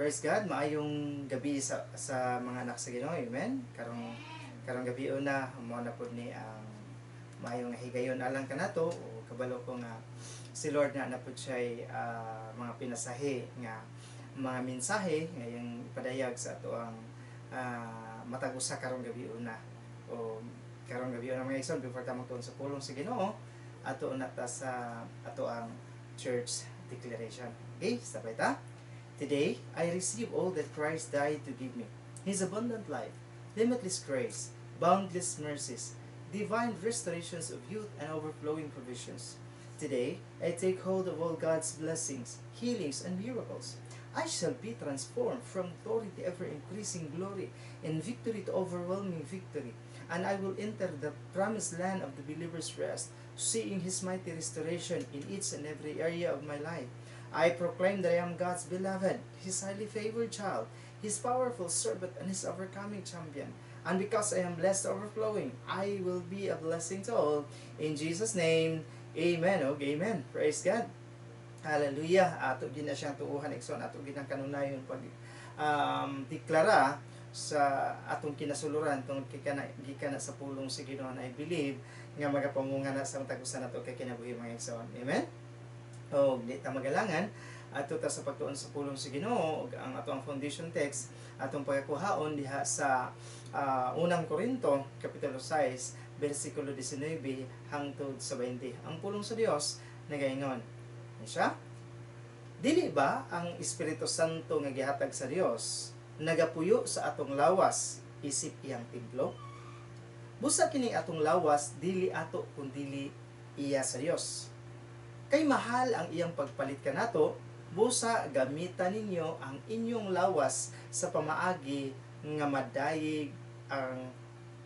Praise God, maayong gabi sa mga anak sa Ginoo. Amen. Karong gabi una mo na pud ni ang maayong higayon alang kanato o kabalo ko nga si Lord na napud siya mga pinasahi nga mga mensahe ngayong ipadayag sa ato ang matag usa karong gabi una o karong gabi una mga igsoon before ta magtuon sa pulong sa Ginoo ato na ta sa ato ang church declaration. Okay, sabay ta. Today, I receive all that Christ died to give me. His abundant life, limitless grace, boundless mercies, divine restorations of youth and overflowing provisions. Today, I take hold of all God's blessings, healings, and miracles. I shall be transformed from glory to ever-increasing glory and victory to overwhelming victory. And I will enter the promised land of the believer's rest, seeing His mighty restoration in each and every area of my life. I proclaim that I am God's beloved, His highly favored child, His powerful servant, and His overcoming champion. And because I am blessed overflowing, I will be a blessing to all. In Jesus' name, Amen. Okay, Amen. Praise God. Hallelujah. Ato gina siyang tuuhan, Ikson. Ato ginang kanunayon pag deklara sa atong kinasuluran tungod gikana sa pulong sa Ginoo. I believe nga magapamunga na sa tagusan nato kay kinabuhi mga Ikson. Amen. O di ta magalangan ato ta sa pagtuon sa pulong sa Ginoo ug ang ato ang foundation text atong pagkuhaon diha sa unang Korinto kapitulo 6 bersikulo 19 hangtod sa 20. Ang pulong sa Dios nagaingon siya, dili ba ang Espiritu Santo nga gihatag sa Dios nagapuyo sa atong lawas isip iyang templo? Busa kini atong lawas dili ato kundi iya sa Dios. Kay mahal ang iyang pagpalit kanato, busa gamitan ninyo ang inyong lawas sa pamaagi nga madayig ang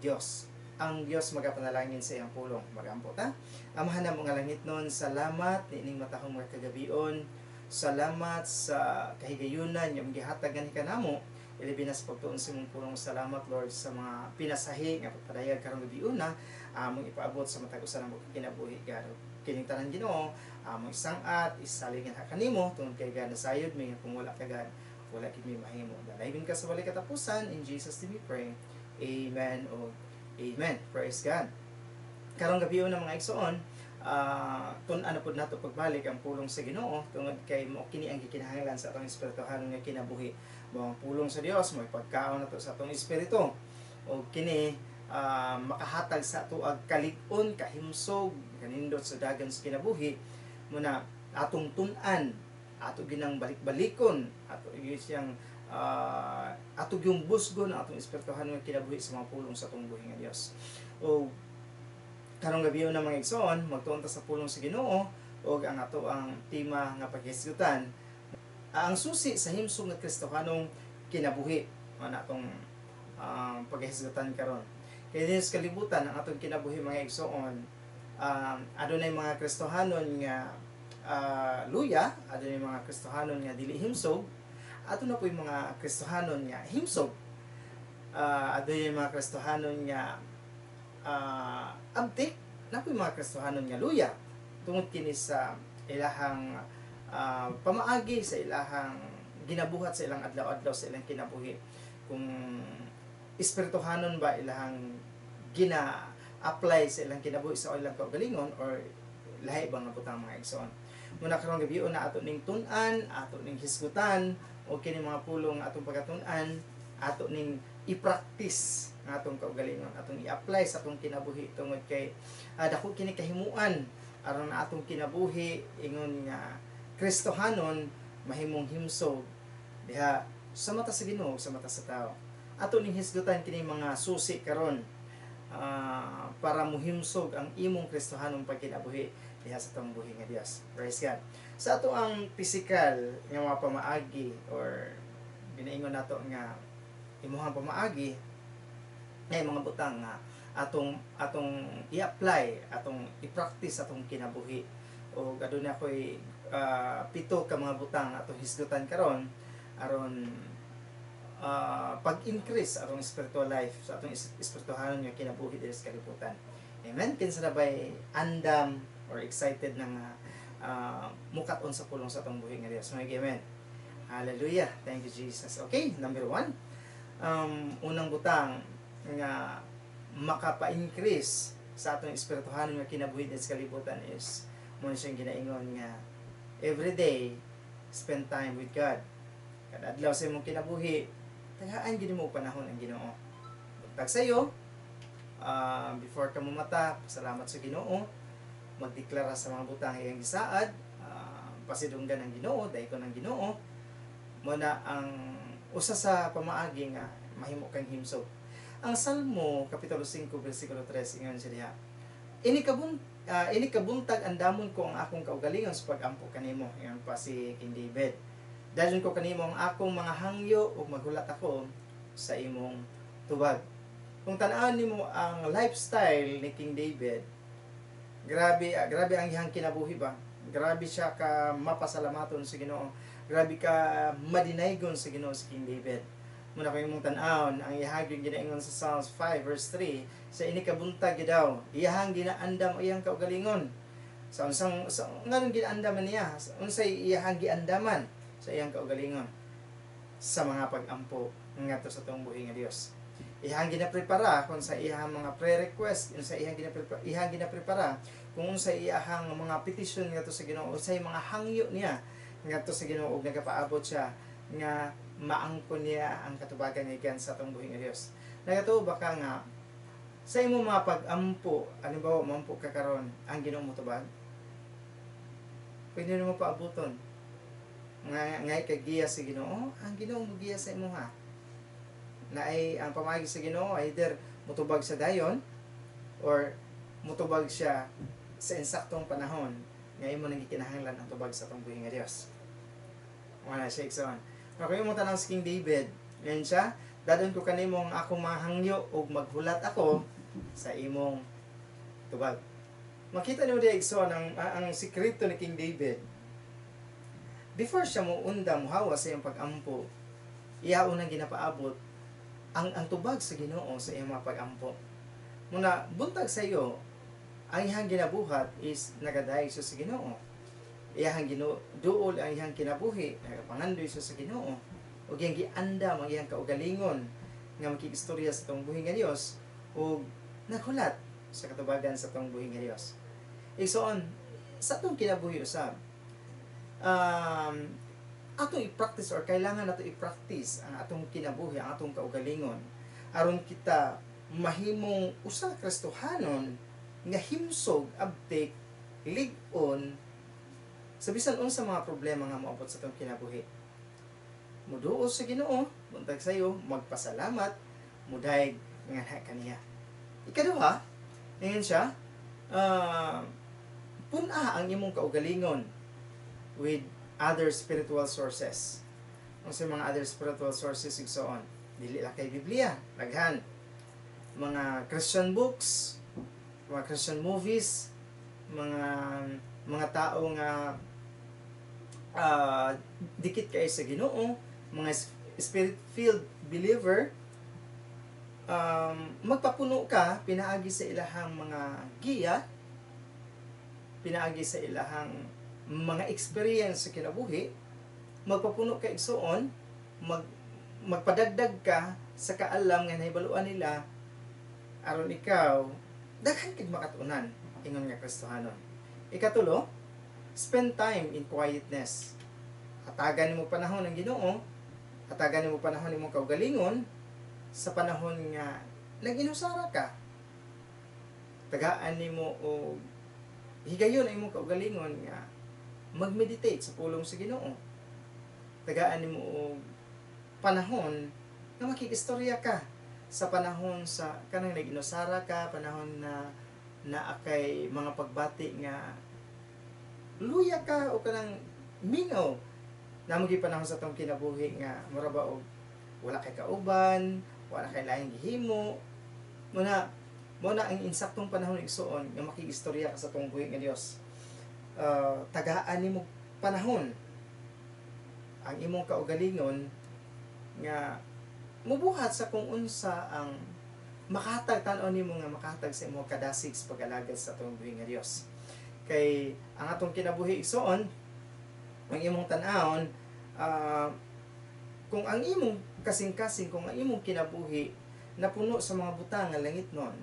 Dios. Ang Dios magapanalangin sa iyang pulong. Magampo ta. Amahan na mga langit nun, salamat niining matahong mga kagabion. Salamat sa kahigayunan yung gihatag ni kanamo. Ilabi na sa pagtuon sa imong pulong. Salamat Lord sa mga pinasahi nga pagpadayag karong gabi una mong ipaabot sa matag usa ng kinabuhi garo. Kining tanan Ginoo mong isangat isalingan ha kanimo tungod kay gana sayod may kung wala ka gan wala kid may mahimo. Dalaygon ka sa walay katapusan. In Jesus name we pray. Amen o Amen. Praise God. Karong gabi una mga igsoon, tun-an pod nato pagbalik ang pulong sa Ginoo tungod kay mo kini ang gikinahanglan sa atong espirituhan nga kinabuhi. Mo ang pulong sa Dios mo pagkaon nato sa atong espiritu. O kini makahatag sa ato ag kalig-on, kahimsog, kanindot sa dagan sa kinabuhi muna atong tun-an, ato ginang balik-balikon, ato siyang ato yung busgon ang atong espirituhan nga kinabuhi sa mga pulong sa atong buhi nga Dios. O karong gabi na mga igsoon, magtuon ta sa pulong sa Ginoo o ang ato ang tema nga paghisgutan ang susi sa himsog nga Kristohanong kinabuhi ana atong paghisgutan karon. Kaya din sa kalibutan ang atong kinabuhi mga igsoon adunay mga Kristohanon nga luya, adunay mga Kristohanon nga dili himsog, ato na po yung mga Kristohanon nga himsog, adunay mga Kristohanon nga abtik, na po yung mga Kristohanon nga luya tungod kini sa ilahang pamaagi sa ilahang ginabuhat sa ilang adlaw-adlaw sa ilang kinabuhi. Kung espirituhanon ba ilahang gina-apply sa ilang kinabuhi sa ilang kaugalingon or lahi bang nabutang mga igsoon. Muna karong gabi na ato ning tun-an, ato ning hisgutan o kini mga pulong atong pagatunan, ato ning i-practice nga atong kaugalingon, atong i-apply sa atong kinabuhi tungod kay dako kini kahimuan aron atong kinabuhi ingon nga Kristohanon mahimong himsog diha sa mata sa Ginoo, sa mata sa tao. Ato ning hisgutan kini mga susi karon para muhimsog ang imong Kristohanong pagkinabuhi diha sa atong buhi nga Dios. Praise God. Sa ato ang physical nga mga pamaagi or ginaingon nato nga imuhang pamaagi ay mga butang nga atong i-apply, atong i-practice atong kinabuhi. O aduna ako'y 7 ka mga butang atong hisgutan karon aron pag-increase atong spiritual life sa atong espirituhanon nga kinabuhi diri sa kalibutan. Amen. Kinsa na bay andam or excited na nga mukat-on sa pulong sa atong buhi nga Dios. Amen. Hallelujah. Thank you, Jesus. Okay, number 1. Unang butang nga makapa-increase sa atong espirituhanon nga kinabuhi sa kalibutan is mo siyang ginaingon nga everyday spend time with God. Kada adlaw sa imong kinabuhi, tagaan gid mo panahon ang Ginoo. Tag sayo, before ka mamata, salamat sa Ginoo, magdeklara sa mga butang iyang gisaad, pasidunggan ang Ginoo, daykon ang Ginoo, mo na ang usa sa pamaagi nga mahimo kang himsog. Ang Salmo kapitulo 5 bersikulo 3 ingon siya diha. Ini kabuntag andamon ko ang akong kaugalingon sa pagampo kanimo. Ingon pa si King David. Dalon ko kanimo ang akong mga hangyo ug maghulat ako sa imong tubag. Kung tan-awon nimo ang lifestyle ni King David, grabe ang iyang kinabuhi ba? Grabe siya ka mapasalamaton sa Ginoo. Grabe ka madinaygon sa Ginoo si King David. Muna ko imong tan-awon ang iyang ginaingon sa Psalms 5 verse 3, sa ini kabuntag daw iyang ginaandam iyang kaugalingon. Sa nganong ginaandaman niya? Unsay iyang giandaman sa iyang kaugalingon? Sa mga pag-ampo ngadto sa tuong buhi nga Dios. Iyang ginaprepara kung sa iyang mga prayer request, sa iyang ginaprepara kung sa iyang mga petition ngadto sa Ginoo, unsay mga hangyo niya ngadto sa Ginoo ug nagapaabot siya nga maangkon niya ang katubagan niya sa atong buhing Dios. Nagatuo ba ka nga sa imong mga pag-ampo, halimbawa mampo ka karon, ang Ginoo mo tubag? Pwede mo paabuton. Ngay kay giya sa Ginoo, ang Ginoo mo giya sa imo ha. Na ay ang pamagi sa Ginoo either mutubag sa dayon or mutubag siya sa insaktong panahon nga imo nang gikinahanglan ang tubag sa atong buhing Dios. Wala siya ikson. Okay, mo tanang si King David, ngayon siya, dadon ko kanimo ang akong mga hangyo ug maghulat ako sa imong tubag. Makita niyo diha ikson ang sikreto ni King David. Before siya mo unda muhawa sa iyang pag-ampo, iya unang ginapaabot ang tubag sa Ginoo sa iyang mga pag-ampo. Muna buntag sa iyo, ang iyang ginabuhat is nagaday siya sa Ginoo. Iyang duol ang iyang kinabuhi, nagapangandoy siya sa Ginoo. Ug iyang giandam ang iyang kaugalingon nga makikistorya sa tong buhi nga Dios ug naghulat sa katubagan sa tong buhi nga Dios. Igsoon sa atong kinabuhi usab, atong i-practice or kailangan nato i-practice ang atong kinabuhi, ang atong kaugalingon aron kita mahimong usa ka Kristohanon nga himsog abtik lig-on sa bisan unsa mga problema nga moabot sa atong kinabuhi. Muduo sa Ginoo, buntag sayo, magpasalamat, mudayeg nga kaniya. Ikaduha, ngayon siya, puna ang imong kaugalingon with other spiritual sources. Ang sa mga other spiritual sources igsoon, dili lang kay Biblia, daghan mga Christian books, mga Christian movies, mga tao nga dikit kay sa Ginoo, mga spirit-filled believer, magpapuno ka pinaagi sa ilahang mga giya, pinaagi sa ilahang mga experience sa kinabuhi, magpapuno ka igsoon, magpadagdag ka sa kaalam nga nahibaluan nila aron ikaw daghan kag makatunan ingon nga Kristohanon. Ikatulo, spend time in quietness. Hatagan nimo panahon ang Ginoo, hatagan nimo panahon imong kaugalingon sa panahon nga nag-inusara ka. Tagaan nimo og higayon ang imong kaugalingon nga mag-meditate sa pulong sa Ginoo. Tagaan nimo og panahon nga makikistorya ka sa panahon sa kanang nag-inusara ka, panahon na naakay mga pagbati nga luya ka o kanang mingaw na magi panahon sa tong kinabuhi nga mura ba og wala kay kauban, wala kay laing gihimo, muna ang insaktong panahon igsoon nga makikistorya ka sa tong buhi nga Dios. Tagaan nimo panahon ang imong kaugalingon nga mubuhat sa kung unsa ang makahatag tan-aw nimo nga makahatag sa imong kadasig sa pag-alagad sa atong buhi nga Dios. Kay ang atong kinabuhi igsoon, ang imong tan-awon ah, kung ang imong kasing-kasing, kung ang imong kinabuhi napuno sa mga butang nga langit nun,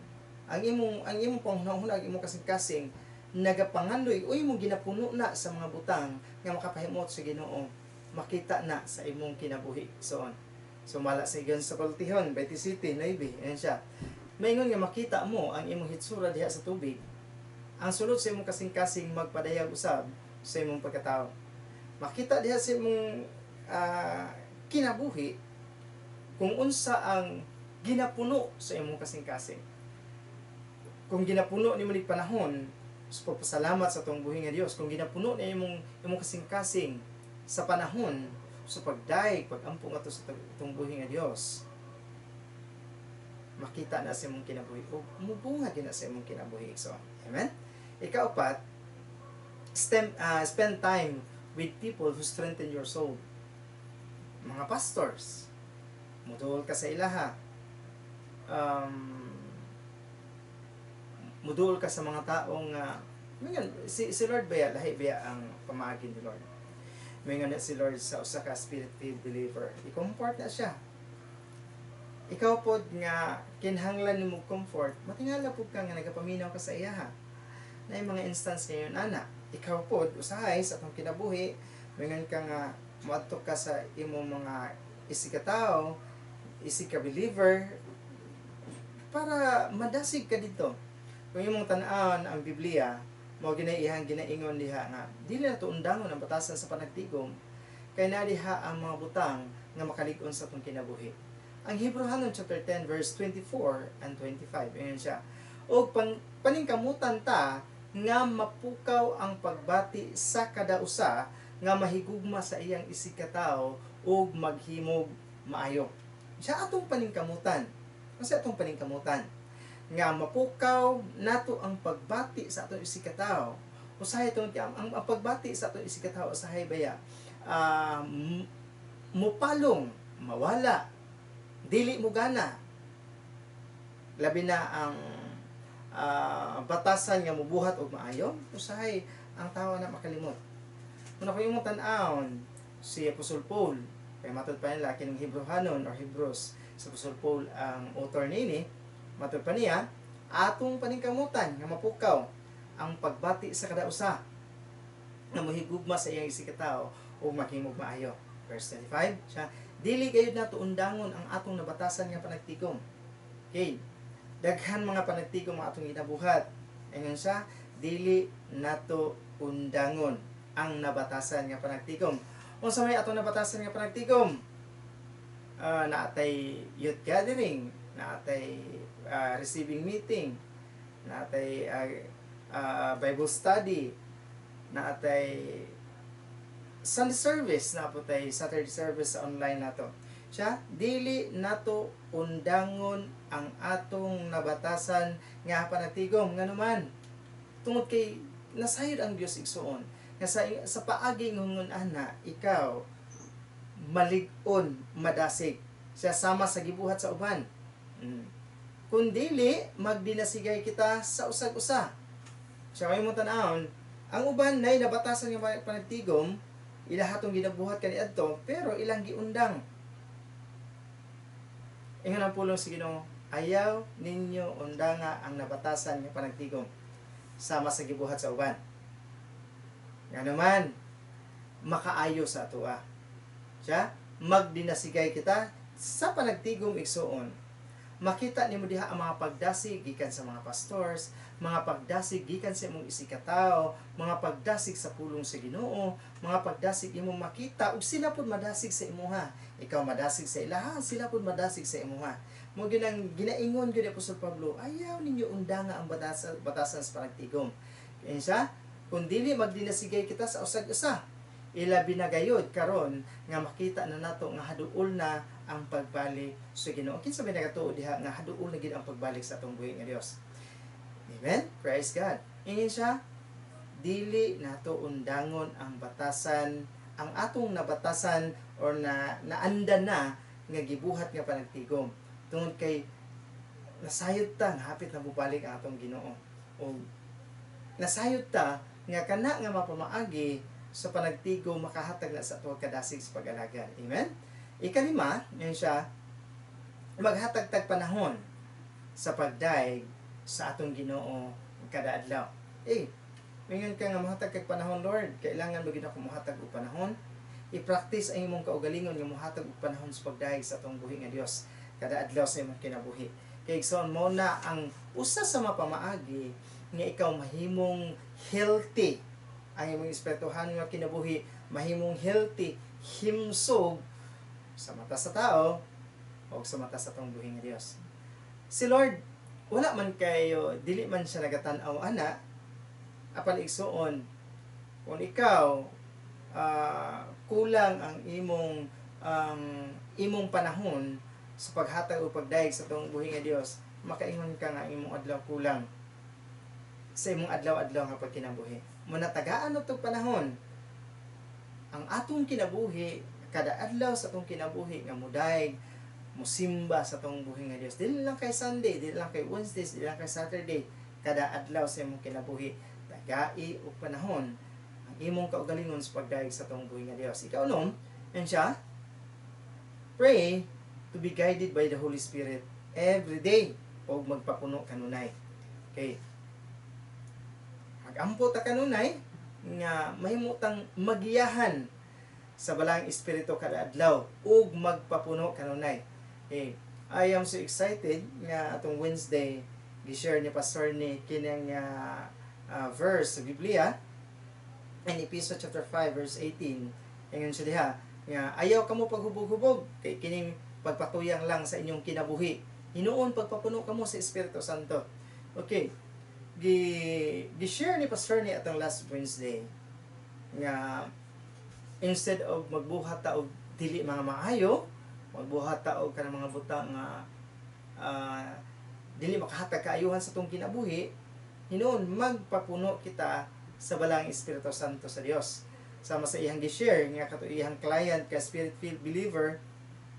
ang imong panghunahuna, ang imong kasing-kasing nagapangandoy o imong ginapuno na sa mga butang nga makapahimot sa Ginoo, makita na sa imong kinabuhi soon. So mala sa iyon sa Paltihon 27:9, ayan siya. Maingon nga makita mo ang imong hitsura diha sa tubig, ang sulod sa imong kasing-kasing magpadayag usab sa imong pagkatao. Makita diha sa imong kinabuhi kung unsa ang ginapuno sa imong kasing-kasing. Kung ginapuno nimo ni panahon sa pagpasalamat sa atong buhi nga Dios, kung ginapuno ni imong kasing-kasing sa panahon sa pagdaig, pag-ampong ato sa atong buhi nga Dios, makita na sa imong kinabuhi o mubunga din na sa imong kinabuhi. So, amen? Ikaapat, spend time with people who strengthen your soul. Mga pastors, muduol ka sa ilaha, muduol ka sa mga taong si Lord baya, lahi baya ang pamaagin ni Lord. May nga si Lord sa usa ka spirit-filled believer, i-comfort na siya. Ikaw pod nga kinahanglan nimo comfort, matingala pud ka nga nagapaminaw ka sa iyaha. Na mga instance ngayon ana, ikaw pod usahay sa atong kinabuhi, mingon ka nga moadto ka sa imong mga isikataw, isika believer para madasig ka dito. Kung imong tan-awon ang Biblia, mao ginaihang ginaingon diha nga dili na to undangon ang batasan sa panagtigom, kay na diha ang mga butang nga makalig-on sa atong kinabuhi. Ang Hebrehanon chapter 10 verse 24 and 25, ayan siya. O paningkamutan ta nga mapukaw ang pagbati sa kada usa nga mahigugma sa iyang isikataw ug maghimog maayo. Siya atong paningkamutan. Kasi atong paningkamutan nga mapukaw nato ang pagbati sa atong isikataw. Usahay itong ang pagbati sa atong isikataw usahay baya mupalong, mawala, dili mo gana. Labi na ang batasan nga mubuhat og maayo, usahay ang tawo na makalimot. Muna ko yung tan-awon si Apostol Paul, kay matod pa nila kining Hebrehanon or Hebrews, si Apostol Paul ang author nini, matod pa niya atong paningkamutan nga mapukaw ang pagbati sa kada usa nga mohigugma sa iyang isikataw o maghimog maayo. Verse 25, siya, dili gayud nato undangon ang atong nabatasan nga panagtigom. Okay, daghan mga panagtigom ang atong ginabuhat. Ayun siya, dili nato undangon ang nabatasan nga panagtigom. Unsa may atong nabatasan nga panagtigom? Naatay youth gathering, naatay receiving meeting, naatay Bible study, naatay Sunday service, naputay Saturday service sa online nato. Siya, dili nato undangon ang atong nabatasan nga panagtigom nganuman. Tungod kay nasayod ang Dios igsuon nga sa paagi ngungon ana ikaw malig-on madasig siya sama sa gibuhat sa uban. Kung dili magdinasigay kita sa usag-usa. Siya may mo tan-awon, ang uban nay nabatasan nga panagtigom, ilahatong ginabuhat kaniadto pero ilang giundang. Ingon ang pulong sa Ginoo, ayaw ninyo undanga ang nabatasan nga panagtigom sama sa gibuhat sa uban. Nga naman makaayo sa atoa. Siya magdinasigay kita sa panagtigom igsuon. Makita nimo diha ang mga pagdasig gikan sa mga pastors, mga pagdasig gikan sa imong isikataw, mga pagdasig sa pulong sa Ginoo, mga pagdasig imong makita ug sila pud madasig sa imuha. Ikaw madasig sa ilaha, sila pud madasig sa imuha. Mo ginang ginaingon gyud ni Apostol Pablo, ayaw ninyo undanga ang batasan sa panagtigom. Kinsa? Kung dili magdinasigay kita sa usag-usa, ilabi na gayud karon nga makita na nato nga haduol na ang pagbalik sa Ginoo. Kinsa may nagatuo diha nga haduol na gid ang pagbalik sa atong buhi nga Dios. Amen. Praise God. Ingin siya, dili nato undangon ang batasan, ang atong nabatasan or naanda na nga gibuhat nga panagtigom. Tungod kay nasayod ta nga hapit na mubalik ang atong Ginoo. O nasayod ta nga kana nga mapamaagi sa panagtigo makahatag na sa ato kadasig sa pag-alagad. Amen? Ikalima, yan siya, maghatag-tag panahon sa pagdaig sa atong Ginoo kada adlaw. Mingon ka nga mohatag kag panahon, Lord, kailangan ba gid ako mohatag og panahon? I-practice ang imong kaugalingon nga mohatag og panahon sa pagdaig sa atong buhi nga Dios kada adlaw sa imong kinabuhi. Kay igsoon mo na ang usa sa mapamaagi nga ikaw mahimong healthy ang imong espirituhan nga kinabuhi, mahimong healthy, himsog sa mata sa tao o sa mata sa atong buhi nga Dios. Si Lord wala man kayo, dili man siya nagatan-aw ana, apan igsoon kung ikaw kulang ang imong panahon sa paghatag o pagdaig sa atong buhi nga Dios, makaingon ka nga imong adlaw kulang sa imong adlaw-adlaw nga pagkinabuhi. Manatagaan og panahon ang atong kinabuhi kada adlaw sa atong kinabuhi nga mudaig musimba sa atong buhi nga Dios. Dili lang kay Sunday, dili lang kay Wednesdays, dili lang kay Saturday, kada adlaw sa imong kinabuhi tagai og panahon ang imong kaugalingon sa pagdaig sa atong buhi nga Dios. Ikaw yan siya, pray to be guided by the Holy Spirit every day o magpapuno kanunay. Okay. Magampo ta kanunay nga mahimutang magiyahan sa balang espiritu kada adlaw ug magpapuno kanunay. Okay. I am so excited nga atong Wednesday gi-share ni Pastor ni kinang verse sa Biblia in Ephesians chapter 5 verse 18. Ingon siya diha nga ayaw kamo paghubog-hubog kay kining pagpatuyang lang sa inyong kinabuhi. Hinuon pagpapuno kamo sa Espiritu Santo. Okay. Gi-share ni Pastor ni atong last Wednesday nga instead of magbuhat ta og dili mga maayo, magbuhat ta og kanang mga butang nga dili makahatag kaayuhan sa tong kinabuhi, hinuon magpapuno kita sa balang Espiritu Santo sa Dios. Sama sa iyang gi-share nga kato iyang client ka spirit-filled believer,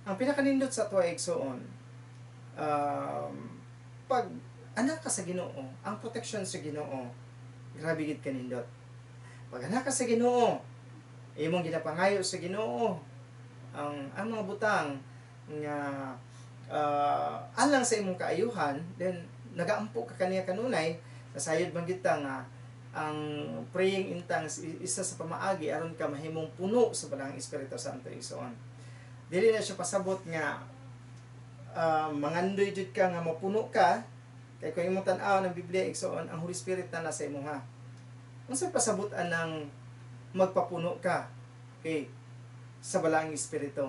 ang pinakanindot sa tuwa igsoon pag anak ka sa Ginoo, ang protection sa Ginoo grabe gid kanindot. Pag anak ka sa Ginoo, imong ginapangayo sa Ginoo ang mga butang nga alang sa imong kaayuhan, then nagaampo ka kaniya kanunay, nasayod man kita nga ang praying in tongues isa sa pamaagi aron ka mahimong puno sa balang Espiritu Santo igsoon. Dili na siya pasabot nga mangandoy jud ka nga mapuno ka, kay kung imong tan-aw ng Biblia igsoon ang Holy Spirit na nasa imuha. Unsa pasabutan ng magpapuno ka sa balang Espiritu?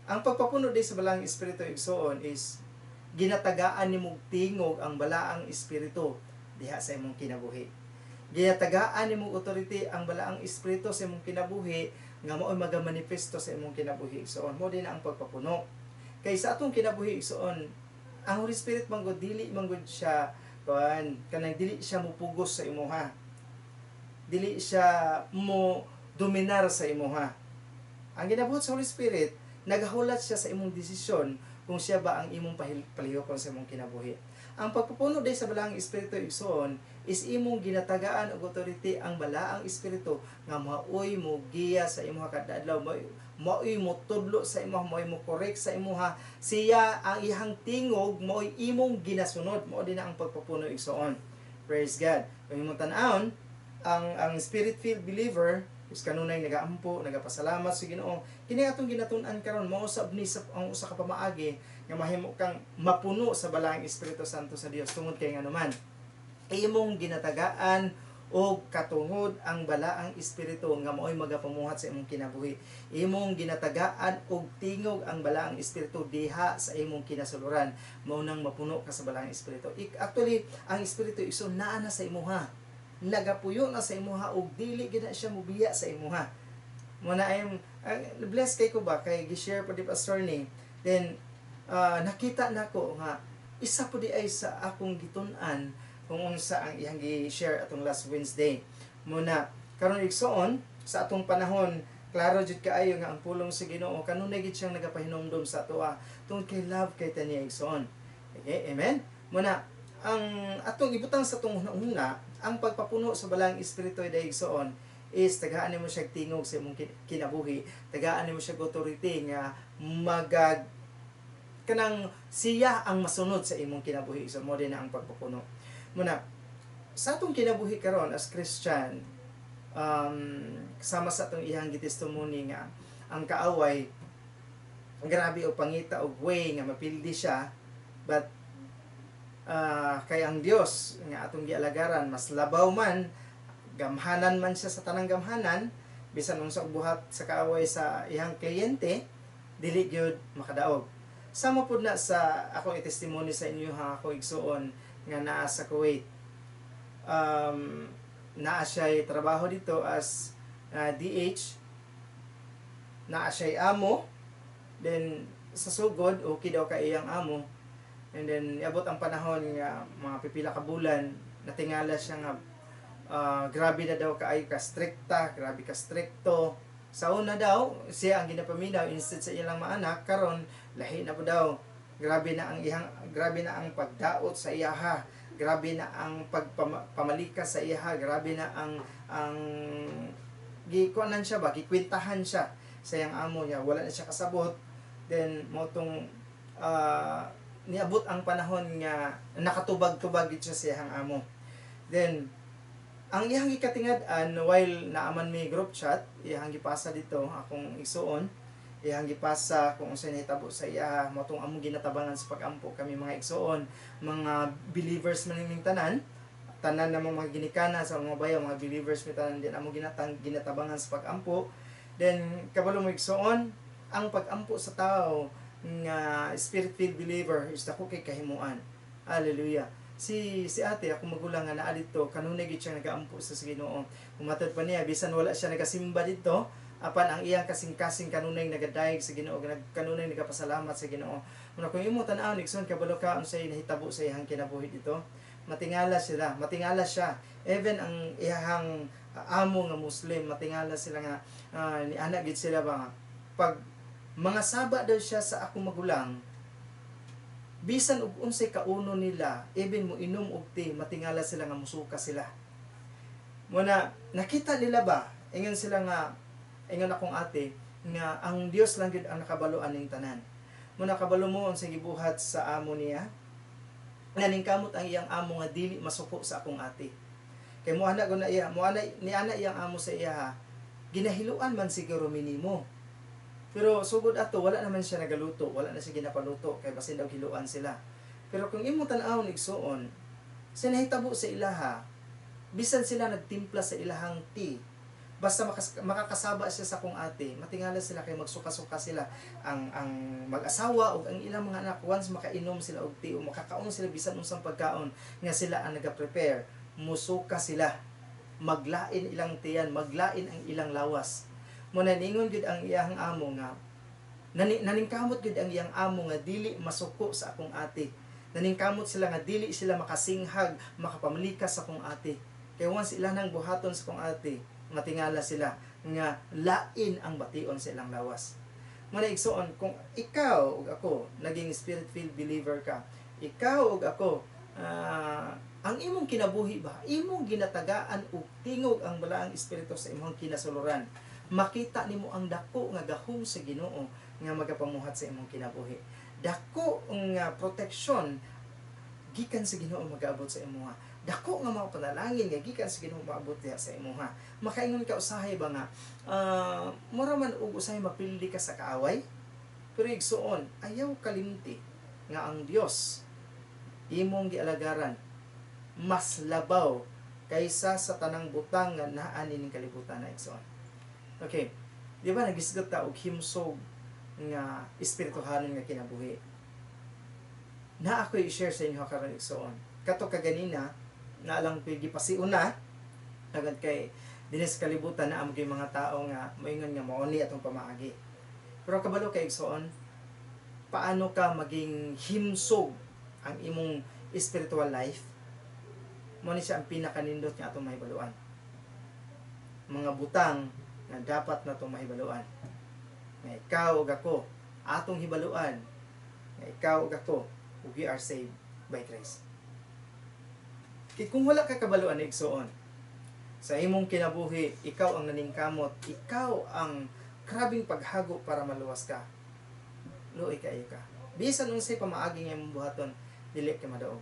Ang pagpapuno di sa balang Espiritu igsoon is ginatagaan nimo tingog ang balaang Espiritu diha sa imong kinabuhi. Ginatagaan nimo authority ang balaang Espiritu sa imong kinabuhi nga mao'y magamanifesto sa imong kinabuhi igsoon. Mo din ang pagpapuno. Kay sa atong kinabuhi igsoon, ang Holy Spirit manggod dili manggod siya kanang dili siya mupugos sa imuha. Dili siya mo dominar sa imuha. Ang ginabuhat sa Holy Spirit, nagahulat siya sa imong desisyon kung siya ba ang imong palihokon sa imong kinabuhi. Ang pagpupuno day sa balaang Espiritu igsoon is imong ginatagaan og authority ang balaang Espiritu nga maoy mo giya sa imong kada adlaw, maoy mo tudlo sa imong, maoy mo correct sa imuha. Siya ang ihang tingog maoy imong ginasunod. Mao din ang pagpupuno igsoon. Praise God. Kung imong tan-awon ang spirit-filled believer is kanunay nagaampo, nagapasalamat sa Ginoo. Kini atong ginatun-an karon mao usab ni ang usa ka pamaagi nga mahimo kang mapuno sa balaang Espiritu Santo sa Dios tungod kay nganuman imong ginatagaan og katungod ang balaang Espiritu nga mao'y magapamuhat sa imong kinabuhi. Imong ginatagaan og tingog ang balaang Espiritu diha sa imong kinasuluran. Mao nang mapuno ka sa balaang Espiritu. Actually, ang Espiritu iso naa na sa imuha. Nagapuyo na sa imuha og dili gid na siya mobiya sa imuha. Mo na blessed kay ko ba kay gi-share po di Pastor ni. Then nakita nako nga isa po di ay sa akong gitun-an kung unsa ang iyang gi-share atong last Wednesday. Muna karon igsoon sa atong panahon, klaro jud kaayo nga ang pulong sa Ginoo kanunay gid siyang nagapahinomdom sa atoa tungod kay love kay taniya igsoon. Okay, amen. Muna ang atong ibutang sa atong una ang pagpapuno sa balang Espiritu dayeg igsoon is tagaan nimo siya tingog sa imong kinabuhi, tagaan nimo siya authority nga magag kanang siya ang masunod sa imong kinabuhi. So mo din na ang pagpupuno muna sa atong kinabuhi karon as Christian. Kasama sa atong ihang gitestimony nga ang kaaway grabe o pangita og way nga mapildi siya, but kay ang Dios nga atong gialagaran mas labaw man, gamhanan man siya sa tanang gamhanan, bisan unsa buhat sa kaaway sa iyang kliyente dili gyud makadaog. Sama pud na sa akong i-testimony sa inyo ha, ako igsuon nga naa sa Kuwait. Naa siya'y trabaho dito as DH, naa siya'y amo, then sa sugod okay daw ka iyang amo, and then iabot ang panahon nga mga pipila ka bulan natingala siya nga grabe na daw kaay ka strikta, grabe ka strikto. Sa una daw siya ang ginapaminaw instead sa ilang maanak, karon lahi na po daw. Grabe na ang pagdaot sa iyaha, grabe na ang pagpamalikas sa iyaha, grabe na ang gikuanan siya ba, gikwentahan siya sa iyang amo niya, wala na siya kasabot. Then motong niabot ang panahon nga nakatubag-tubag siya sa iyang amo. Then ang iyang gikatingad-an while naaman may group chat, iyang gipasa dito akong igsuon, iyang gipasa kung unsa nahitabo sa iya, motong among ginatabangan sa pag-ampo kami mga igsuon, mga believers man ning tanan namang mga ginikana sa mga bayaw, mga believers mi tanan din among ginatabangan sa pag-ampo. Then kabalo mo igsuon, ang pag-ampo sa tao nga spirit-filled believer is dako kay kahimuan. Hallelujah. Si ate ako magulang nga naa dito, kanunay gid siya nagaampo sa Ginoo. Umatod pa niya bisan wala siya nagasimba dito, apan ang iyang kasing-kasing kanunay nagadayeg sa Ginoo, kanunay nagapasalamat sa Ginoo. Muna kung imo tan-aw igsoon kabalo ka unsay nahitabo sa iyang kinabuhi dito, matingala siya. Even ang iyang amo nga Muslim, matingala sila nga ni anak gid sila ba pag mga saba daw siya sa akong magulang, bisan og unsay kauno nila, even mo inom og tea, matingala sila nga musuka sila. Muna nakita nila ba, ingon sila nga, ingon akong ate nga ang Dios lang gyud ang nakabaluan ning tanan. Muna kabalo mo unsay gibuhat sa amo niya, naningkamot ang iyang amo nga dili masuko sa akong ate. Kay mo ana guna iya, mo ana ni ana iyang amo sa iya, ginahiluan man siguro minimo. Pero sugod ato wala naman siya nagaluto, wala na siya ginapaluto kay basin daw hiluan sila. Pero kung imo tan-aw igsuon, sa nahitabo sa ilaha, bisan sila nagtimpla sa ilahang tea, basta makakasaba siya sa kong ate, matingala sila kay magsuka-suka sila ang mag-asawa o ang ilang mga anak, once makainom sila og tea o makakaon sila bisan unsang pagkaon nga sila ang naga-prepare, musuka sila, maglain ilang tiyan, maglain ang ilang lawas. Muna ningon gud ang iyang amo nga naningkamot gud ang iyang amo nga dili masuko sa akong ate. Naningkamot sila nga dili sila makasinghag, makapamalikas sa akong ate. Kay once sila nang buhaton sa akong ate, matingala sila nga lain ang bation sa ilang lawas. Muna igsuon, kung ikaw ug ako naging spirit-filled believer ka, ikaw ug ako ang imong kinabuhi ba, imong ginatagaan og tingog ang balaang espiritu sa imong kinasuluran, makita nimo ang dako nga gahom sa Ginoo nga magapamuhat sa imong kinabuhi. Dako nga proteksyon gikan sa Ginoo magaabot sa imuha. Dako nga mga panalangin nga gikan sa Ginoo maabot diha sa imuha. Makaingon ka usahay ba nga mura man og usahay mapildi ka sa kaaway, pero igsuon ayaw kalimti nga ang Dios imong gialagaran mas labaw kaysa sa tanang butang nga naa ning kalibutan na igsuon. Okay, di ba nagisgot ta og himsog nga espirituhanon nga kinabuhi? Na ako i-share sa inyo karon igsoon. Kato kaganina na lang pigi pasiuna agad kay dinis kalibutan na amo kay mga tao nga moingon nga mauni atong pamaagi. Pero kabalo kay igsoon, paano ka maging himsog ang imong spiritual life? Mo ni siya ang pinakanindot nga atong mahibaluan. Mga butang na dapat na itong mahibaluan. Nga ikaw ug ako, atong hibaluan. Nga ikaw ug ako, we are saved by grace. Kaya kung wala ka kabaluan na igsuon, Sa imong kinabuhi, ikaw ang naningkamot, ikaw ang grabing paghago para maluwas ka. Luoy kayo ka. Bisan unsay pamaagi nga imong buhaton, dili ka madaog.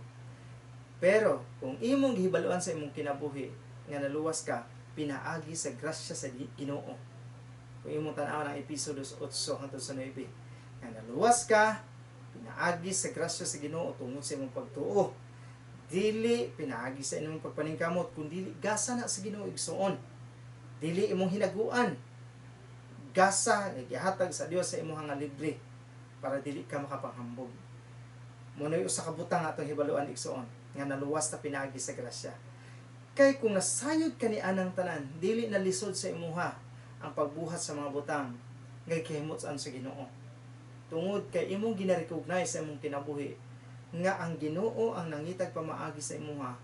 Pero kung imong gihibaluan sa imong kinabuhi nga naluwas ka, pinaagi sa grasya sa Ginoo. Kung imong tan-aw ang episode 8 hangtod sa 9, nga naluwas ka, pinaagi sa grasya sa Ginoo tungod sa imong pagtuo. Dili pinaagi sa imong pagpaningkamot, kundi gasa na sa Ginoo igsuon. Dili imong hinaguan. Gasa nga gihatag sa Dios sa imong nga libre para dili ka makapanghambog. Munoy usa ka butang atong hibaluan igsuon nga naluwas ta pinaagi sa grasya. Kay kung nasayod ka ni anang tanan, dili na lisod sa imuha ang pagbuhat sa mga butang nga kahimot-an sa Ginoo. Tungod kay imong gina-recognize sa imong kinabuhi nga ang Ginoo ang nangitag pamaagi sa imuha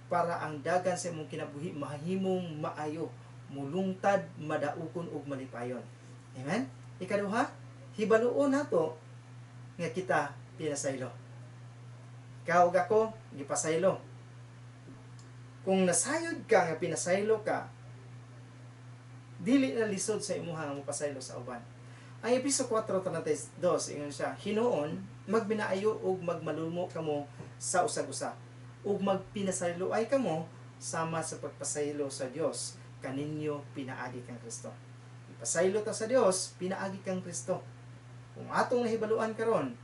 para ang dagan sa imong kinabuhi mahimong maayo, mulungtad, madaukon ug malipayon. Amen? Ikaduha, hibaluon nato nga kita pinasaylo. Ikaw ug ako gipasaylo. Kung nasayod ka nga pinasaylo ka, dili na lisod sa imuha nga mopasaylo sa uban. Ang Episo 4:32 ingon siya, hinuon magbinaayo ug magmalumo kamo sa usag-usa ug magpinasaylo ay kamo sama sa pagpasaylo sa Dios kaninyo pinaagi kang Kristo. Ipasaylo ta sa Dios, pinaagi kang Kristo. Kung atong nahibaluan karon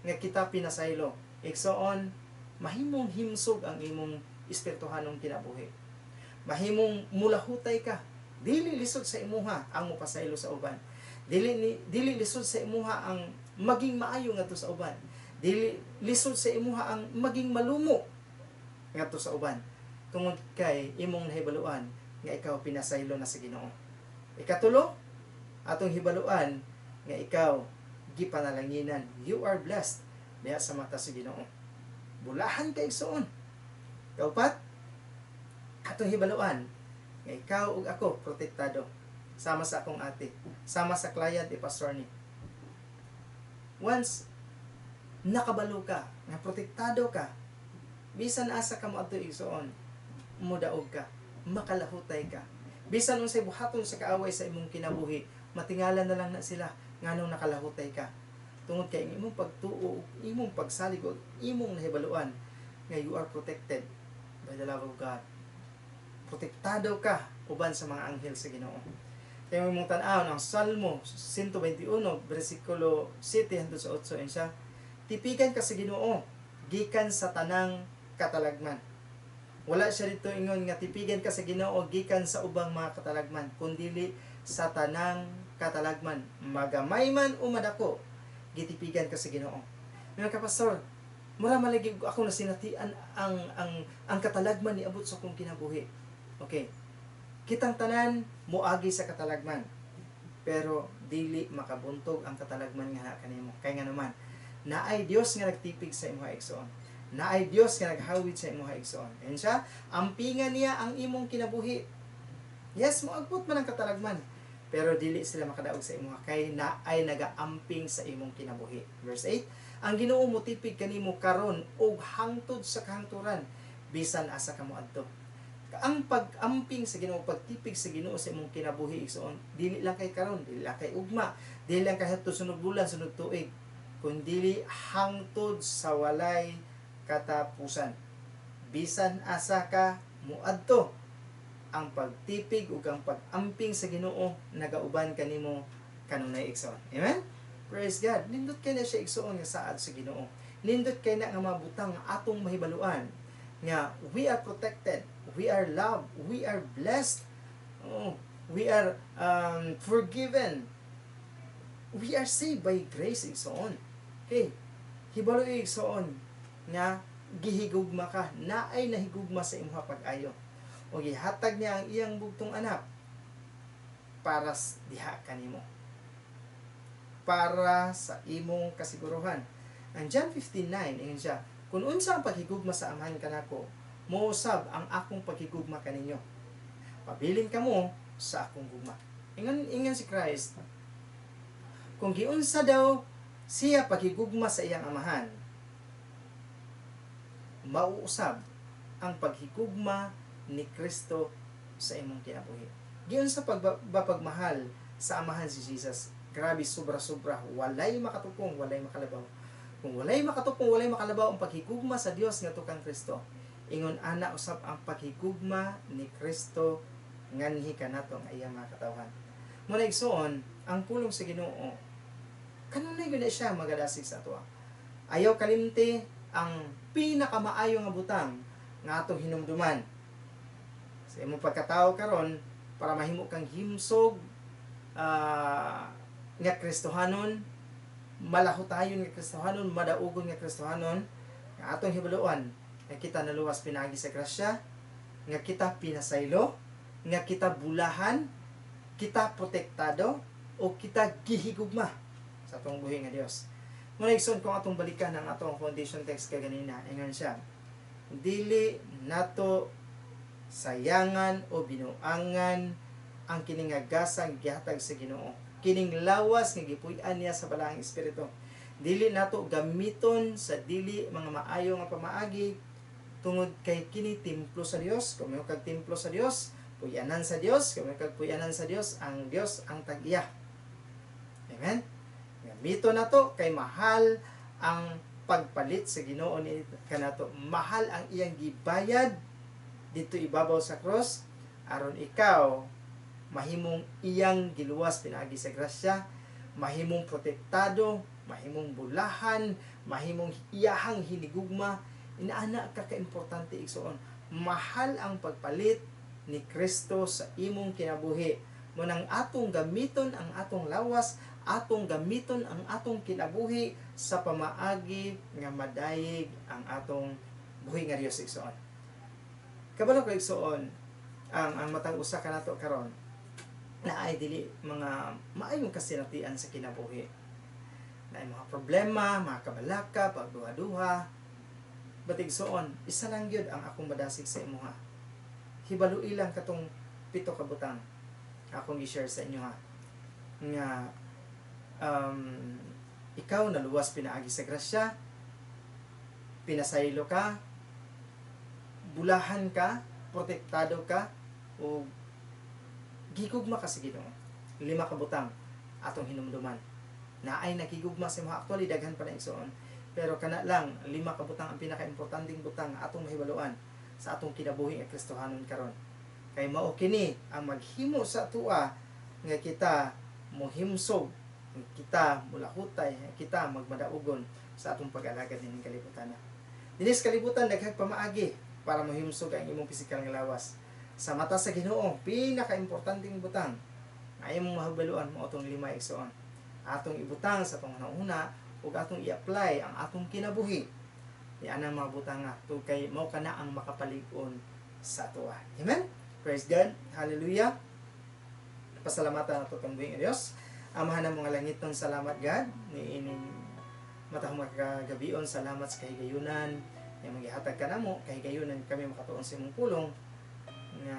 nga kita pinasaylo, igsoon mahimong himsog ang imong espirituhanong kinabuhi. Mahimong mulahutay ka. Dili lisod sa imuha ang mopasaylo sa uban. Dili lisod sa imuha ang maging maayo ngadto sa uban. Dili lisod sa imuha ang maging malumo ngadto sa uban. Tungod kay imong nahibaluan nga ikaw pinasaylo na sa Ginoo. Ikatulo, atong hibaluan nga ikaw gipanalanginan. You are blessed diha sa mata sa Ginoo. Bulahan kay igsoon. Kaupat, atong hibaluan nga ikaw ug ako protektado sama sa akong ate, sama sa client ni pastor ni. Once nakabalo ka, nga protektado ka, bisan asa ka mo adto igsoon, mudaog ka, makalahutay ka. Bisan unsay buhaton sa kaaway sa imong kinabuhi, matingala na lang na sila nganong nakalahutay ka. Tungod kay imong pagtuo, imong pagsalig ug imong nahibaluan nga you are protected by the love of God. Protektado ka uban sa mga anghel sa Ginoo. Kaya mong tan-aw ang Salmo 121 bersikulo 7 hangtod sa 8 siya, tipigan ka sa Ginoo gikan sa tanang katalagman. Wala siya dito ingon nga tipigan ka sa Ginoo gikan sa ubang mga katalagman, kundi sa tanang katalagman, magamay man o madako, gitipigan ka sa Ginoo. Mga kapastor, mura malagi ako na sinatian ang katalagman ni abot sa kong kinabuhi. Okay. Kitang tanan moagi sa katalagman. Pero dili makabuntog ang katalagman nga kanimo. Kay nga naman, naay Dios nga nagtipig sa imong igsoon. Naay Dios nga naghawid sa imong igsoon. And siya, ampingan niya ang imong kinabuhi. Yes, moagpot man ang katalagman. Pero dili sila makadaog sa imong kay naay nagaamping sa imong kinabuhi. Verse 8, ang Ginoo motipig kanimo karon og hangtod sa kahangturan bisan asa kamo adto. Ang pag-amping sa Ginoo, pagtipig sa Ginoo sa imong kinabuhi igsoon, dili lang kay karon, dili lang kay ugma, dili lang kay hadto sunod bulan, sunod tuig, kundi hangtod sa walay katapusan. Bisan asa ka muadto, ang pagtipig ug ang pag-amping sa Ginoo nagauban kanimo kanunay igsoon. Amen? Praise God. Nindot kay na siya igsoon nga saad sa Ginoo. Nindot kay na nga mabutang atong mahibaluan nga we are protected, we are loved, we are blessed, we are forgiven, we are saved by grace igsoon. Okay, hibalo igsoon nga gihigugma ka, naay nahigugma sa imong pag-ayo. O gihatag niya ang iyang bugtong anak para diha kanimo, para sa imong kasiguruhan. Ang John 15:9 ingon siya, kung unsa ang paghigugma sa amahan kanako, mousab ang akong paghigugma kaninyo. Pabilin kamo sa akong gugma. Ingon si Christ, kung giunsa daw siya paghigugma sa iyang amahan, mauusab ang paghigugma ni Kristo sa imong kinabuhi. Giyon sa pagbapagmahal sa amahan si Jesus, grabe sobra-sobra, walay makatupong, walay makalabaw. Kung walay makatupong, walay makalabaw ang paghigugma sa Dios ngadto kang Kristo, ingon ana usab ang paghigugma ni Kristo nganhi kanato ang iyang mga katawhan. Muna igsoon, ang pulong sa Ginoo kanunay gyud siya magadasig sa ato. Ayaw kalimti ang pinakamaayo nga butang nga atong hinumduman sa imong pagkatao karon para mahimo kang himsog nga Kristohanon, malahutayon nga Kristohanon, madaugon nga Kristohanon, nga atong hibaluan nga kita naluwas pinagi sa grasya, nga kita pinasaylo, nga kita bulahan, kita protektado, o kita gihigugma sa atong buhi nga Dios. Muna igsoon kung atong balikan ang atong foundation text kay ganina, ingon siya, dili nato sayangan o binuangan ang kining gasang gihatag sa Ginoo, kining lawas nga gipuy-an niya sa balaang espiritu. Dili nato gamiton sa dili mga maayo nga pamaagi tungod kay kini templo sa Dios. Kung may kag templo sa Dios, puyanan sa Dios. Kung may kag puyanan sa Dios ang tag-iya. Amen. Gamiton nato kay mahal ang pagpalit sa Ginoo ni kanato. Mahal ang iyang gibayad dito ibabaw sa cross aron ikaw mahimong iyang giluwas pinaagi sa grasya, mahimong protektado, mahimong bulahan, mahimong iyahang hinigugma. Inaana ka ka-importante igsoon. Mahal ang pagpalit ni Kristo sa imong kinabuhi. Munang atong gamiton ang atong lawas, atong gamiton ang atong kinabuhi sa pamaagi nga madayig ang atong buhi nga Dios igsoon. Kabalo ko igsoon, ang matang usa kanato karon na ay dili mga maayong kasinatian sa kinabuhi. Na ay mga problema, mga kabalaka, pagduha-duha. Batigsoon, isa lang gyud ang akong madasig sa imuha. Hibalui lang katong 7 ka butang akong i-share sa inyo ha. Nga ikaw naluwas pinaagi sa grasya, pinasaylo ka, bulahan ka, protektado ka, o gigugma ka sa Ginoo. 5 ka butang atong hinumduman. Na ay nakigugma sa mga actually daghan pa na igsoon. Pero kana lang 5 ka butang ang pinaka-importanteng butang atong mahibaluan sa atong kinabuhi nga Kristohanon karon. Kay mao kini ang maghimo sa tua nga kita mohimsog, kita mulahutay, kita magmadaugon sa atong pag-alagad ning kalibutan. Dinis kalibutan daghang pamaagi para mohimsog ang imong pisikal nga lawas. Sa mata sa Ginoo, pinaka-importanteng butang ay imong mahibaluan mo atong 5 igsoon. Atong ibutang sa atong una ug atong i-apply ang atong kinabuhi. Yan ang mga butang nga to kay mao kana ang makapalig-on sa atoa. Amen. Praise God. Hallelujah. Pasalamatan nato tong buhing Dios. Amahan ng mga langiton, salamat God ni ining matahong makagabion, salamat sa kahigayunan nga maghihatag ka namo, kahigayunan kami makatuon sa imong pulong nga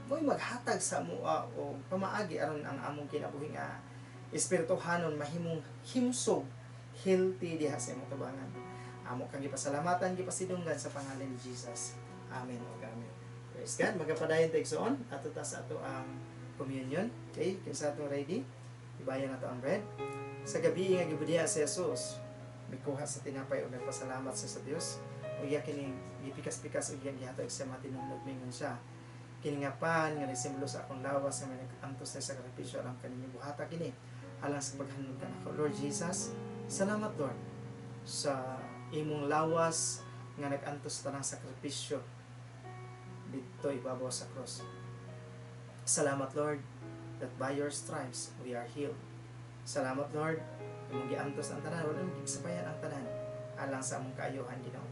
mo'y maghatag sa mua o pamaagi aron ang among kinabuhi nga espirituhanon mahimong himsog, healthy diha sa imong tubangan. Amo kang gipasalamatan, gipasidunggan sa pangalan ni Jesus. Amen o amen. Praise God. Magapadayon tayo igsoon ato ta sa ato ang communion. Okay, kinsa ato ready? Ibayan nato ang bread. Sa gabi nga gibudiha si Jesus, mikuha sa tinapay ug nagpasalamat sa Dios. Ug iya kining gipikas-pikas ug iya gihatag sa matinong mingon siya. Kiningapan nga nagsimbolo sa akong lawas nga nag-antos na sakripisyo alang kaninyo buhata kini alang sa paghanod kanako. Lord Jesus, salamat Lord sa imong lawas nga nag-antos tanang sakripisyo dito ibabaw sa cross. Salamat Lord that by your stripes we are healed. Salamat Lord imong giantos ang tanan, wala nang gisapayan ang tanan alang sa among kaayohan Ginoo.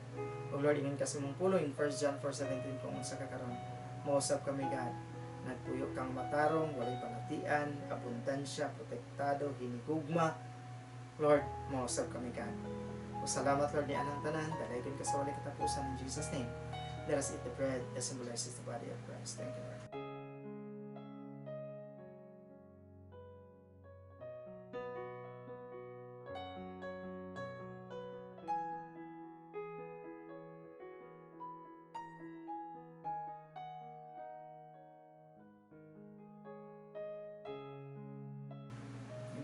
O Lord, ingon ka sa imong pulo in 1 John 4:17 kung unsa ka karon. Mausap kami God, nagpuyo kang matarong, walay panatian, abundansya, protektado, hinigugma. Lord, mausap kami God. O salamat Lord ni anang tanan, dalayon ka sa walay katapusan in Jesus' name. Let us eat the bread that symbolizes the body of Christ. Thank you Lord.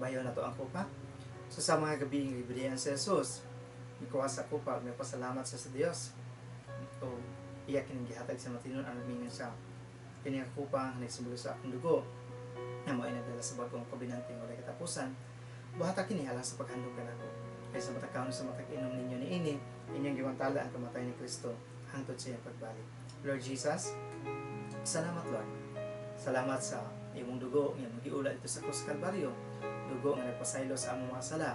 bayo na to ang kupa. So sa mga gabi ng ibigyan sa Jesus, ikuha sa kupa, may pasalamat sa Dios. O iyak kining gihatag sa matinon ang mingan siya. Kini ang kupa nagsimbolo sa akong dugo. Na mo ay nagdala sa bagong kabinanting walay katapusan. Buhata kini alang sa paghandog kanako. Kay sa matakaon sa matag-inom ninyo ni ini, inyong giwantala ang kamatay ni Kristo hangtod sa iyang pagbalik. Lord Jesus, salamat Lord. Salamat sa imong dugo nga magiula dito sa krus Kalbaryo. Dugo nga nagpasaylo sa among mga sala.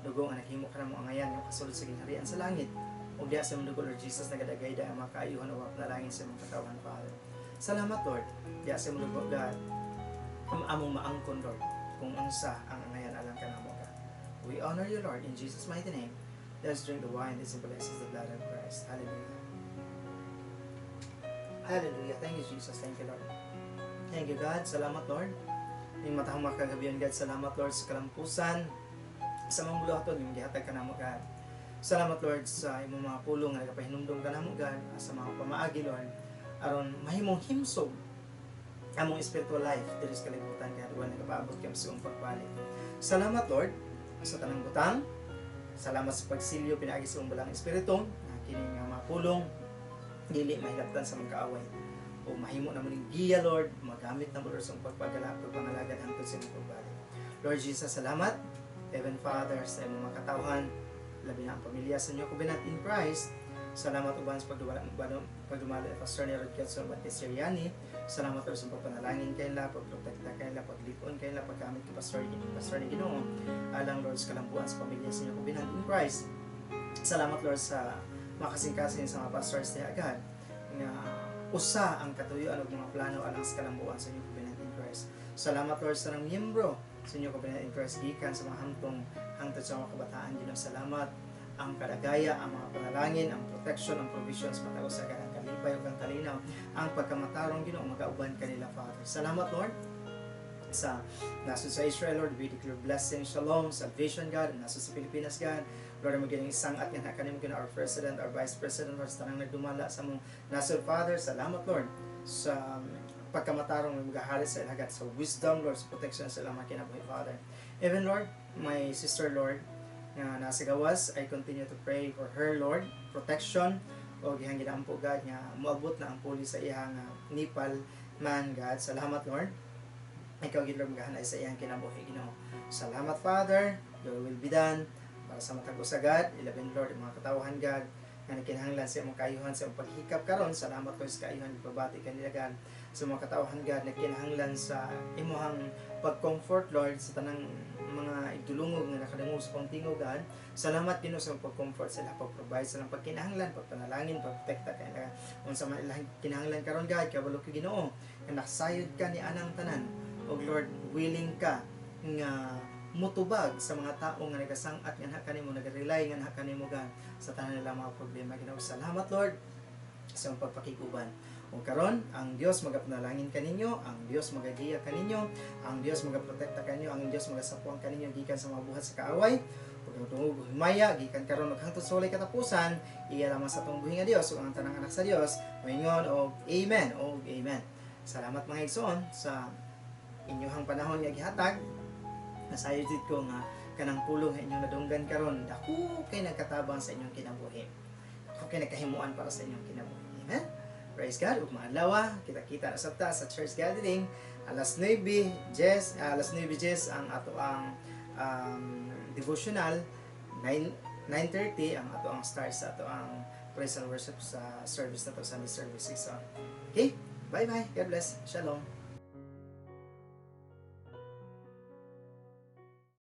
Dugo nga naghimo ka namo angayan nga kasulod sa gingharian sa langit. Ug diha sa imong dugo Lord Jesus nagadagay da ang mga kaayuhan o panalangin sa imong katawan Father. Salamat Lord. Diha sa imong dugo God. Among maangkon Lord kung unsa ang angayan alang kanamo God. We honor you Lord in Jesus mighty name. Let us drink the wine that symbolizes the blood of Christ. Hallelujah. Hallelujah. Thank you Jesus. Thank you Lord. Thank you God. Salamat Lord. Yung matahang makagabihan God. Salamat Lord sa kalampusan. Sa mga bulaton, yung gihatag ka namo God. Salamat Lord sa imong mga pulong nga nagapahinumdum ka namo God. Sa mga pamaagi Lord. Aron mahimong himsog among spiritual life. Dili sa kalibutan God. Huwag nagapaabot kami sa iyong pagbalik. Salamat Lord sa tanang butang. Salamat sa pagsilyo pinaagi sa iyong balang espiritu. Kining mga pulong dili mahilaptan sa mga kaaway o mahimo na muling giya Lord magamit na mo Lord sa pagpagalak pagpangalagan hangtod sa imong pagbalik. Lord Jesus, salamat Heaven Father sa imong mga katawhan labi na ang pamilya sa inyo kubenat in Christ. Salamat uban sa pagdumala Pastor ni Rod Ketson Batiseriani. Salamat Lord sa pagpanalangin kaila, pagprotekta kaila, paglipon kaila, paggamit kay Pastor ni Ginoo alang Lord sa kalambuan sa pamilya sa inyo kubenat in Christ. Salamat Lord sa makasing-kasing sa mga pastors ni agad nga usa ang katuyuan ug mga plano alang sa kalambuan sa inyong Covenant in Christ. Salamat Lord sa nang miyembro sa inyong Covenant in Christ gikan sa mga hangtod sa mga kabataan. Ginoo salamat ang kadagaya, ang mga panalangin, ang protection, ang provisions matao sa kanang kalipay ug ang kalinaw, ang pagkamatarong Ginoo magauban kanila Father. Salamat Lord sa nasod sa Israel Lord, we declare blessing, shalom, salvation God, nasod sa Pilipinas God. Lord, magiging isang at nga kanin mo our President, our Vice President, Lord, sa tanang nagdumala sa mong nasod Father. Salamat Lord sa pagkamatarong may magahali sa ilagat, sa wisdom Lord, sa protection sa ilang mga kinabuhi Father. Even Lord, my sister Lord, nga nasa gawas, I continue to pray for her Lord, protection, o gihang ginampo God, nga muabot na ang pulis sa iyang Nepal man God. Salamat Lord. Ikaw gid Lord magahanay sa iyang kinabuhi Ginoo. Salamat Father, your will be done. Para sa matag usagad, ilaben Lord, mga katawhan God, nga nakinahanglan sa imong kaayuhan sa imong paghikap karon. Salamat Lord sa kaayuhan ipabati kanila God. Sa mga katawhan God, nakinahanglan sa imong pag-comfort Lord sa tanang mga igdulungog nga nakadungog sa pangtingog God. Salamat Ginoo sa pag-comfort sila, pag-provide sa pagkinahanglan, pagpanalangin, pagprotekta kanila. Unsa man ilang kinahanglan karon God, kabalo kay Ginoo, nga nakasayod ka ni anang tanan. O Lord, willing ka nga mutubag sa mga tao nga nagasang-at nga kanimo, nag-rely nga kanimo God sa tanan nila mga problema Ginoo. Salamat Lord sa imong pagpakiguban. O karon, ang Dios magapanalangin kaninyo, ang Dios magagiya kaninyo, ang Dios magaprotekta kaninyo, ang Dios magasapuan kaninyo gikan sa mga buhat sa kaaway. Pagtungog himaya gikan karon ug hangtod sa walay katapusan, iya lamang sa tong buhi nga Dios ug ang tanang anak sa Dios. Moingon og amen og amen. Salamat mga igsoon sa inyong panahon nga gihatag. Nasayod ko nga kanang pulong nga inyong nadunggan karon, dako kay nagkatabang sa inyong kinabuhi. Dako kay nagkahimuan para sa inyong kinabuhi. Amen. Praise God. Ug maadlaw kita-kita na sabta sa church gathering alas 9:10 ang ato ang devotional 9:30 ang ato ang start sa ato ang praise and worship sa service na to, Sunday services. Okay? Bye bye. God bless. Shalom.